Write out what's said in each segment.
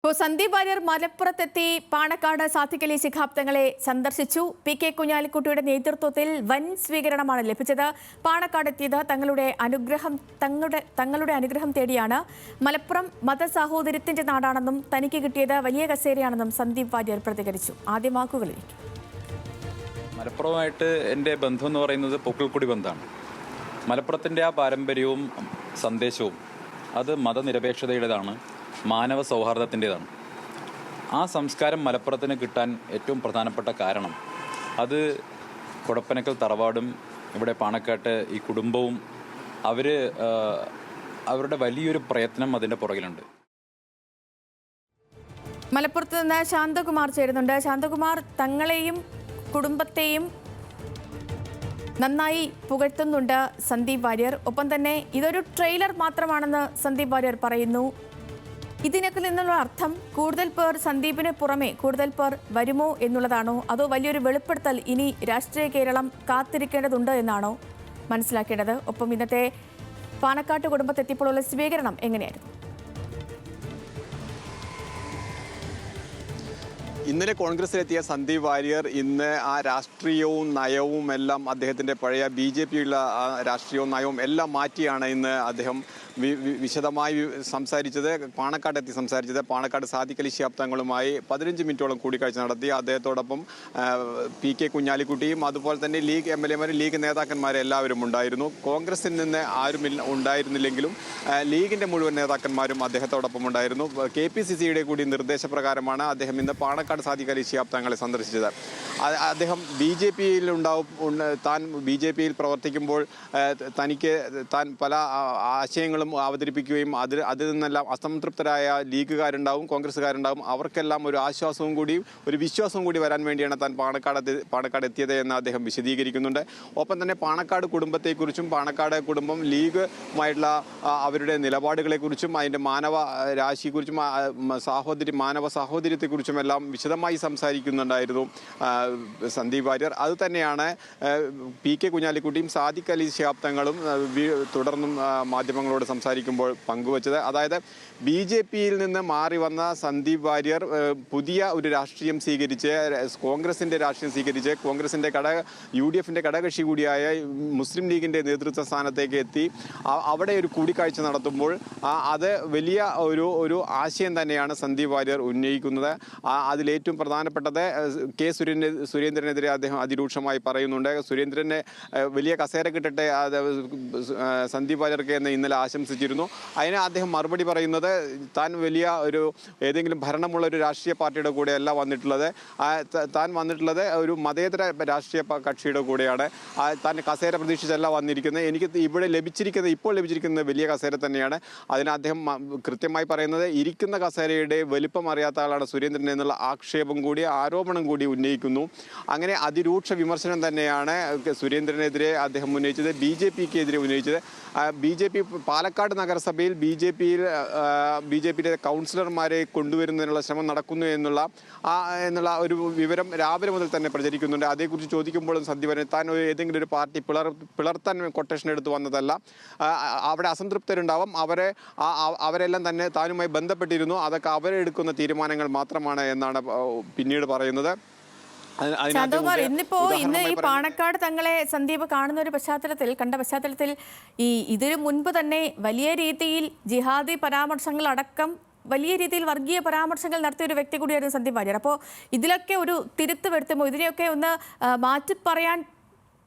ഇപ്പോൾ സന്ദീപ് വാര്യർ മലപ്പുറത്തെത്തി പാണക്കാട് സാദിഖലി ശിഹാബ് തങ്ങളെ സന്ദർശിച്ചു. പി.കെ. കുഞ്ഞാലിക്കുട്ടിയുടെ നേതൃത്വത്തിൽ വൻ സ്വീകരണമാണ് ലഭിച്ചത്. പാണക്കാടെത്തിയത് തങ്ങളുടെ അനുഗ്രഹം തേടിയാണ്. മലപ്പുറം മതസാഹോദര്യത്തിന്റെ നാടാണെന്നും തനിക്ക് കിട്ടിയത് വലിയ കസേരയാണെന്നും സന്ദീപ് വാര്യർ പ്രതികരിച്ചു. ആദ്യ വാക്കുകളിലേക്ക്. മലപ്പുറമായിട്ട് എൻ്റെ ബന്ധം എന്ന് പറയുന്നത് പൊക്കിൾക്കുടി ബന്ധമാണ്. മലപ്പുറത്തിൻ്റെ ആ പാരമ്പര്യവും സന്ദേശവും അത് മതനിരപേക്ഷതയുടേതാണ്, മാനവ സൗഹാർദ്ദത്തിൻ്റെതാണ്. ആ സംസ്കാരം മലപ്പുറത്തിന് കിട്ടാൻ ഏറ്റവും പ്രധാനപ്പെട്ട കാരണം അത് കൊടപ്പനക്കൽ തറവാടും ഇവിടെ പാണക്കാട്ട് ഈ കുടുംബവും അവരുടെ വലിയൊരു പ്രയത്നം അതിൻ്റെ പുറകിലുണ്ട്. മലപ്പുറത്ത് നിന്ന് ശാന്തകുമാർ ചേരുന്നുണ്ട്. ശാന്തകുമാർ, തങ്ങളെയും കുടുംബത്തെയും നന്നായി പുകഴ്ത്തുന്നുണ്ട് സന്ദീപ് വാര്യർ. ഒപ്പം തന്നെ ഇതൊരു ട്രെയിലർ മാത്രമാണെന്ന് സന്ദീപ് വാര്യർ പറയുന്നു. ഇതിനൊക്കെ നിന്നുള്ള അർത്ഥം കൂടുതൽ പേർ സന്ദീപിന് പുറമെ കൂടുതൽ പേർ വരുമോ എന്നുള്ളതാണോ, അതോ വലിയൊരു വെളിപ്പെടുത്തൽ ഇനി രാഷ്ട്രീയ കേരളം കാത്തിരിക്കേണ്ടതുണ്ട് എന്നാണോ മനസ്സിലാക്കേണ്ടത്? ഒപ്പം ഇന്നത്തെ പാണക്കാട്ട് കുടുംബത്തെത്തിയപ്പോഴുള്ള സ്വീകരണം എങ്ങനെയായിരുന്നു? ഇന്നലെ കോൺഗ്രസിലെത്തിയ സന്ദീപ് വാര്യർ ഇന്ന് ആ രാഷ്ട്രീയവും നയവും എല്ലാം അദ്ദേഹത്തിൻ്റെ പഴയ BJP-യുള്ള ആ രാഷ്ട്രീയവും നയവും എല്ലാം മാറ്റിയാണ് ഇന്ന് അദ്ദേഹം വിശദമായി സംസാരിച്ചത്. പാണക്കാടെത്തി സംസാരിച്ചത്. പാണക്കാട് സാദിഖലി ശിഹാബ് തങ്ങളുമായി 15 മിനിറ്റോളം കൂടിക്കാഴ്ച നടത്തി. അദ്ദേഹത്തോടൊപ്പം P.K. കുഞ്ഞാലിക്കുട്ടിയും അതുപോലെ തന്നെ ലീഗ് MLA-മാരും ലീഗ് നേതാക്കന്മാരും എല്ലാവരും ഉണ്ടായിരുന്നു. കോൺഗ്രസിൽ നിന്ന് ആരും ഉണ്ടായിരുന്നില്ലെങ്കിലും ലീഗിൻ്റെ മുഴുവൻ നേതാക്കന്മാരും അദ്ദേഹത്തോടൊപ്പം ഉണ്ടായിരുന്നു. KPCC-യുടെ കൂടി നിർദ്ദേശപ്രകാരമാണ് അദ്ദേഹം ഇന്ന് പാണക്കാട് സാദിഖലി ശിഹാബ് തങ്ങളെ സന്ദർശിച്ചത്. അദ്ദേഹം താൻ BJP-യിൽ പ്രവർത്തിക്കുമ്പോൾ താൻ പല ആശയങ്ങളും അവതരിപ്പിക്കുകയും അതിൽ നിന്നെല്ലാം അസംതൃപ്തരായ ലീഗുകാരുണ്ടാവും, കോൺഗ്രസ്സുകാരുണ്ടാവും. അവർക്കെല്ലാം ഒരു ആശ്വാസവും കൂടി ഒരു വിശ്വാസവും കൂടി വരാൻ വേണ്ടിയാണ് താൻ പാണക്കാട് എത്തിയത് എന്ന് അദ്ദേഹം വിശദീകരിക്കുന്നുണ്ട്. ഒപ്പം തന്നെ പാണക്കാട് കുടുംബത്തെക്കുറിച്ചും പാണക്കാട് കുടുംബം ലീഗുമായിട്ടുള്ള അവരുടെ നിലപാടുകളെക്കുറിച്ചും അതിൻ്റെ മാനവ രാശിയെക്കുറിച്ചും മാനവ സാഹോദര്യത്തെക്കുറിച്ചും എല്ലാം വിശദമായി സംസാരിക്കുന്നുണ്ടായിരുന്നു സന്ദീപ് വാര്യർ. അതുതന്നെയാണ് P.K. കുഞ്ഞാലിക്കുട്ടിയും സാദിഖലി ശിഹാബ് തങ്ങളും തുടർന്നും മാധ്യമങ്ങളോട് സംസാരിക്കുമ്പോൾ പങ്കുവച്ചത്. അതായത് BJP-യിൽ നിന്ന് മാറി വന്ന സന്ദീപ് വാര്യർ പുതിയ ഒരു രാഷ്ട്രീയം സ്വീകരിച്ച് കോൺഗ്രസിൻ്റെ രാഷ്ട്രീയം സ്വീകരിച്ച് കോൺഗ്രസിൻ്റെ UDF-ൻ്റെ ഘടകകക്ഷി കൂടിയായ മുസ്ലിം ലീഗിൻ്റെ നേതൃത്വ സ്ഥാനത്തേക്ക് എത്തി അവിടെ ഒരു കൂടിക്കാഴ്ച നടത്തുമ്പോൾ അത് വലിയ ഒരു ആശയം തന്നെയാണ് സന്ദീപ് വാര്യർ ഉന്നയിക്കുന്നത്. അതിലേറ്റവും പ്രധാനപ്പെട്ടത് K. സുരേന്ദ്രനെതിരെ അദ്ദേഹം അതിരൂക്ഷമായി പറയുന്നുണ്ട്. സുരേന്ദ്രനെ വലിയ കസേര കിട്ടട്ടെ സന്ദീപ് വാര്യർക്ക് എന്ന് ഇന്നലെ ആശംസിച്ചിരുന്നു. അതിന് അദ്ദേഹം മറുപടി പറയുന്നത് താൻ വലിയ ഏതെങ്കിലും ഭരണമുള്ള ഒരു രാഷ്ട്രീയ പാർട്ടിയുടെ കൂടെയല്ല വന്നിട്ടുള്ളത്, താൻ വന്നിട്ടുള്ളത് ഒരു മതേതര രാഷ്ട്രീയ കക്ഷിയുടെ കൂടെയാണ്. താൻ കസേര പ്രതീക്ഷിച്ചല്ല വന്നിരിക്കുന്നത്. എനിക്ക് ഇപ്പോൾ ലഭിച്ചിരിക്കുന്നത് വലിയ കസേര തന്നെയാണ്. അതിന് അദ്ദേഹം കൃത്യമായി പറയുന്നത് ഇരിക്കുന്ന കസേരയുടെ വലിപ്പം അറിയാത്ത ആളാണ് സുരേന്ദ്രൻ എന്നുള്ള ആരോപണം കൂടി ഉന്നയിക്കുന്നു. അങ്ങനെ അതിരൂക്ഷ വിമർശനം തന്നെയാണ് സുരേന്ദ്രനെതിരെ അദ്ദേഹം ഉന്നയിച്ചത്, BJP-ക്കെതിരെ ഉന്നയിച്ചത്. BJP പാലക്കാട് നഗരസഭയിൽ BJP-യുടെ കൗൺസിലർമാരെ കൊണ്ടുവരുന്നതിനുള്ള ശ്രമം നടക്കുന്നു എന്നുള്ള ഒരു വിവരം രാവിലെ മുതൽ തന്നെ പ്രചരിക്കുന്നുണ്ട്. അതേക്കുറിച്ച് ചോദിക്കുമ്പോഴും സന്ദീപ് വാര്യർ താൻ ഏതെങ്കിലും ഒരു പാർട്ടി പിളർത്താൻ കൊട്ടേഷൻ എടുത്ത് വന്നതല്ല, അവിടെ അസംതൃപ്തരുണ്ടാവും, അവരെല്ലാം തന്നെ താനുമായി ബന്ധപ്പെട്ടിരുന്നു, അതൊക്കെ അവരെടുക്കുന്ന തീരുമാനങ്ങൾ മാത്രമാണ് എന്നാണ് പിന്നീട് പറയുന്നത്. ഇന്ന് ഈ പാണക്കാട് തങ്ങളെ സന്ദീപ് കണ്ട പശ്ചാത്തലത്തിൽ ഇതിനു മുൻപ് തന്നെ വലിയ രീതിയിൽ ജിഹാദി പരാമർശങ്ങൾ അടക്കം വലിയ രീതിയിൽ വർഗീയ പരാമർശങ്ങൾ നടത്തിയ ഒരു വ്യക്തി കൂടിയായിരുന്നു സന്ദീപ് വാര്യർ. അപ്പോൾ ഇതിലൊക്കെ ഒരു തിരുത്ത് വരുത്തുമോ, ഇതിനെയൊക്കെ ഒന്ന് മാറ്റി പറയാൻ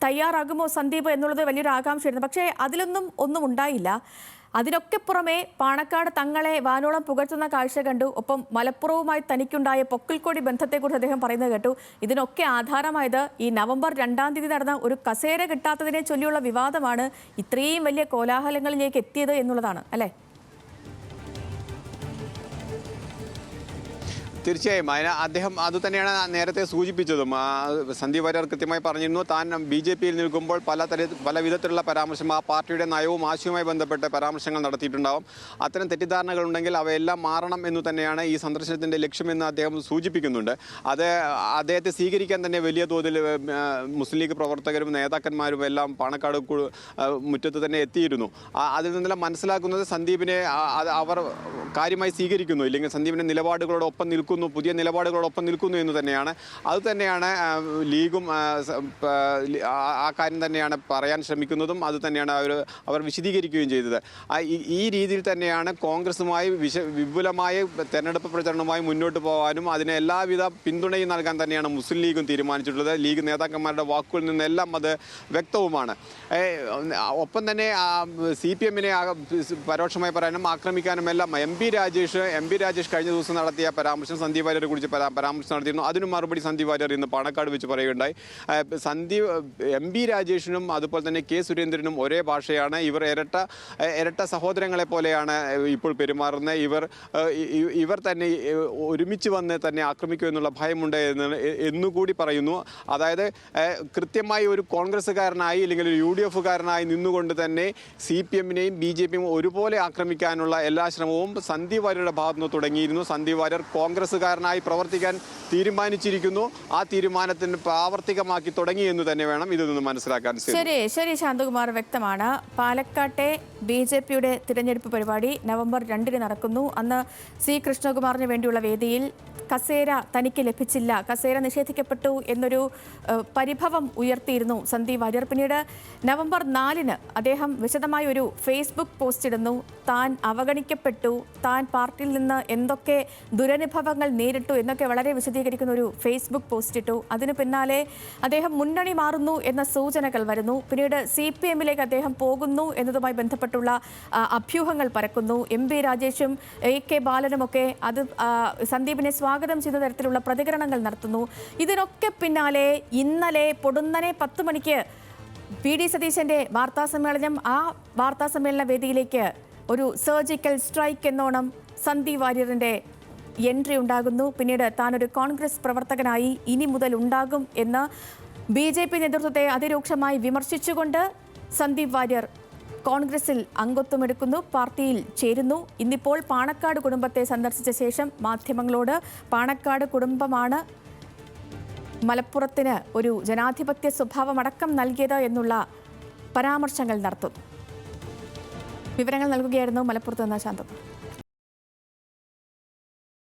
തയ്യാറാകുമോ സന്ദീപ് എന്നുള്ളത് വലിയൊരു ആകാംക്ഷയായിരുന്നു. പക്ഷേ ഒന്നും ഉണ്ടായില്ല. അതിനൊക്കെ പുറമെ പാണക്കാട് തങ്ങളെ വാനോളം പുകഴ്ത്തുന്ന കാഴ്ച കണ്ടു. ഒപ്പം മലപ്പുറവുമായി തനിക്കുണ്ടായ പൊക്കിൾക്കൊടി ബന്ധത്തെക്കുറിച്ച് അദ്ദേഹം പറയുന്നത് കേട്ടു. ഇതിനൊക്കെ ആധാരമായത് ഈ നവംബർ 2-ാം തീയതി നടന്ന ഒരു കസേര കിട്ടാത്തതിനെ ചൊല്ലിയുള്ള വിവാദമാണ് ഇത്രയും വലിയ കോലാഹലങ്ങളിലേക്ക് എത്തിയത് എന്നുള്ളതാണ് അല്ലേ? തീർച്ചയായും അദ്ദേഹം അത് തന്നെയാണ് നേരത്തെ സൂചിപ്പിച്ചതും. സന്ദീപ് വാര്യർ കൃത്യമായി പറഞ്ഞിരുന്നു, താൻ BJP-യിൽ നിൽക്കുമ്പോൾ പല വിധത്തിലുള്ള പരാമർശം, ആ പാർട്ടിയുടെ നയവും ആശയവുമായി ബന്ധപ്പെട്ട് പരാമർശങ്ങൾ നടത്തിയിട്ടുണ്ടാവും. അത്തരം തെറ്റിദ്ധാരണകൾ ഉണ്ടെങ്കിൽ അവയെല്ലാം മാറണം എന്ന് തന്നെയാണ് ഈ സന്ദർശനത്തിൻ്റെ ലക്ഷ്യമെന്ന് അദ്ദേഹം സൂചിപ്പിക്കുന്നുണ്ട്. അത് അദ്ദേഹത്തെ സ്വീകരിക്കാൻ തന്നെ വലിയ തോതിൽ മുസ്ലിം ലീഗ് പ്രവർത്തകരും നേതാക്കന്മാരും എല്ലാം പാണക്കാട് മുറ്റത്ത് തന്നെ എത്തിയിരുന്നു. അതിൽ നിന്നെല്ലാം മനസ്സിലാക്കുന്നത് സന്ദീപിനെ അവർ കാര്യമായി സ്വീകരിക്കുന്നു, ഇല്ലെങ്കിൽ സന്ദീപിൻ്റെ നിലപാടുകളോടൊപ്പം നിൽക്കുന്നു, പുതിയ നിലപാടുകളോടൊപ്പം നിൽക്കുന്നു എന്ന് തന്നെയാണ്. അതുതന്നെയാണ് ലീഗും ആ കാര്യം തന്നെയാണ് പറയാൻ ശ്രമിക്കുന്നതും അത് തന്നെയാണ് അവർ വിശദീകരിക്കുകയും ചെയ്തത്. ഈ രീതിയിൽ തന്നെയാണ് കോൺഗ്രസുമായി വിപുലമായ തെരഞ്ഞെടുപ്പ് പ്രചരണവുമായി മുന്നോട്ട് പോകാനും അതിന് എല്ലാവിധ പിന്തുണയും നൽകാൻ തന്നെയാണ് മുസ്ലിം ലീഗും തീരുമാനിച്ചിട്ടുള്ളത്. ലീഗ് നേതാക്കന്മാരുടെ വാക്കുകളിൽ നിന്നെല്ലാം അത് വ്യക്തവുമാണ്. ഒപ്പം തന്നെ CPM-നെ പരോക്ഷമായി പറയാനും ആക്രമിക്കാനും എല്ലാം എം പി രാജേഷ് കഴിഞ്ഞ ദിവസം നടത്തിയ പരാമർശം, സന്ദീപ് വാര്യരെ കുറിച്ച് പരാമർശം നടത്തിയിരുന്നു. അതിന് മറുപടി സന്ദീപ് വാര്യർ ഇന്ന് പാണക്കാട് വെച്ച് പറയുകയുണ്ടായി. എം പി രാജേഷിനും അതുപോലെ തന്നെ K. സുരേന്ദ്രനും ഒരേ ഭാഷയാണ്. ഇവർ ഇരട്ട സഹോദരങ്ങളെ പോലെയാണ് ഇപ്പോൾ പെരുമാറുന്നത്. ഇവർ തന്നെ ഒരുമിച്ച് വന്ന് തന്നെ ആക്രമിക്കുമെന്നുള്ള ഭയമുണ്ട് എന്നുകൂടി പറയുന്നു. അതായത് കൃത്യമായി ഒരു കോൺഗ്രസ്സുകാരനായി അല്ലെങ്കിൽ ഒരു UDF-കാരനായി നിന്നുകൊണ്ട് തന്നെ CPM-നെയും BJP-യും ഒരുപോലെ ആക്രമിക്കാനുള്ള എല്ലാ ശ്രമവും സന്ദീപ് വാര്യരുടെ ഭാഗത്തുനിന്ന് തുടങ്ങിയിരുന്നു. സന്ദീപ് വാര്യർ കോൺഗ്രസ്സുകാരനായി പ്രവർത്തിക്കാൻ തീരുമാനിച്ചിരിക്കുന്നു. ആ തീരുമാനത്തിന് പ്രാവർത്തികമാക്കി തുടങ്ങി എന്ന് തന്നെ വേണം ഇതിൽ നിന്ന് മനസ്സിലാക്കാൻ. ശരി ശാന്തകുമാർ, വ്യക്തമാണ്. പാലക്കാട്ടെ BJP-യുടെ തിരഞ്ഞെടുപ്പ് പരിപാടി നവംബർ 2-ന് നടക്കുന്നു. അന്ന് C. കൃഷ്ണകുമാറിന് വേണ്ടിയുള്ള വേദിയിൽ കസേര തനിക്ക് ലഭിച്ചില്ല, കസേര നിഷേധിക്കപ്പെട്ടു എന്നൊരു പരിഭവം ഉയർത്തിയിരുന്നു സന്ദീപ് വാര്യർ. പിന്നീട് നവംബർ 4-ന് അദ്ദേഹം വിശദമായ ഒരു ഫേസ്ബുക്ക് പോസ്റ്റ് ഇടുന്നു. താൻ അവഗണിക്കപ്പെട്ടു, താൻ പാർട്ടിയിൽ നിന്ന് എന്തൊക്കെ ദുരനുഭവങ്ങൾ നേരിട്ടു എന്നൊക്കെ വളരെ വിശദീകരിക്കുന്ന ഒരു ഫേസ്ബുക്ക് പോസ്റ്റ് ഇട്ടു. അതിന് പിന്നാലെ അദ്ദേഹം മുന്നണി മാറുന്നു എന്ന സൂചനകൾ വരുന്നു. പിന്നീട് CPM-ലേക്ക് അദ്ദേഹം പോകുന്നു എന്നതുമായി ബന്ധപ്പെട്ടുള്ള അഭ്യൂഹങ്ങൾ പരക്കുന്നു. MP രാജേഷും AK ബാലനുമൊക്കെ അത് സന്ദീപിനെ സ്വാഗതം ചെയ്യുന്ന തരത്തിലുള്ള പ്രതികരണങ്ങൾ നടത്തുന്നു. ഇതിനൊക്കെ പിന്നാലെ ഇന്നലെ പൊടുന്നനെ 10 മണിക്ക് PD സതീശന്റെ വാർത്താസമ്മേളനം, ആ വാർത്താസമ്മേളന വേദിയിലേക്ക് ഒരു സർജിക്കൽ സ്ട്രൈക്ക് എന്നോണം സന്ദീപ് വാര്യറിന്റെ എൻട്രി ഉണ്ടാകുന്നു. പിന്നീട് താനൊരു കോൺഗ്രസ് പ്രവർത്തകനായി ഇനി മുതൽ ഉണ്ടാകും എന്ന് BJP നേതൃത്വത്തെ അതിരൂക്ഷമായി വിമർശിച്ചുകൊണ്ട് സന്ദീപ് വാര്യർ കോൺഗ്രസിൽ അംഗത്വമെടുക്കുന്നു, പാർട്ടിയിൽ ചേരുന്നു. ഇന്നിപ്പോൾ പാണക്കാട് കുടുംബത്തെ സന്ദർശിച്ച ശേഷം മാധ്യമങ്ങളോട് പാണക്കാട് കുടുംബമാണ് മലപ്പുറത്തിന് ഒരു ജനാധിപത്യ സ്വഭാവമടക്കം നൽകിയത് എന്നുള്ള പരാമർശങ്ങൾ നടത്തുന്നു. വിവരങ്ങൾ നൽകുകയായിരുന്നു മലപ്പുറത്ത് നിന്ന് ശാന്തകുമാർ.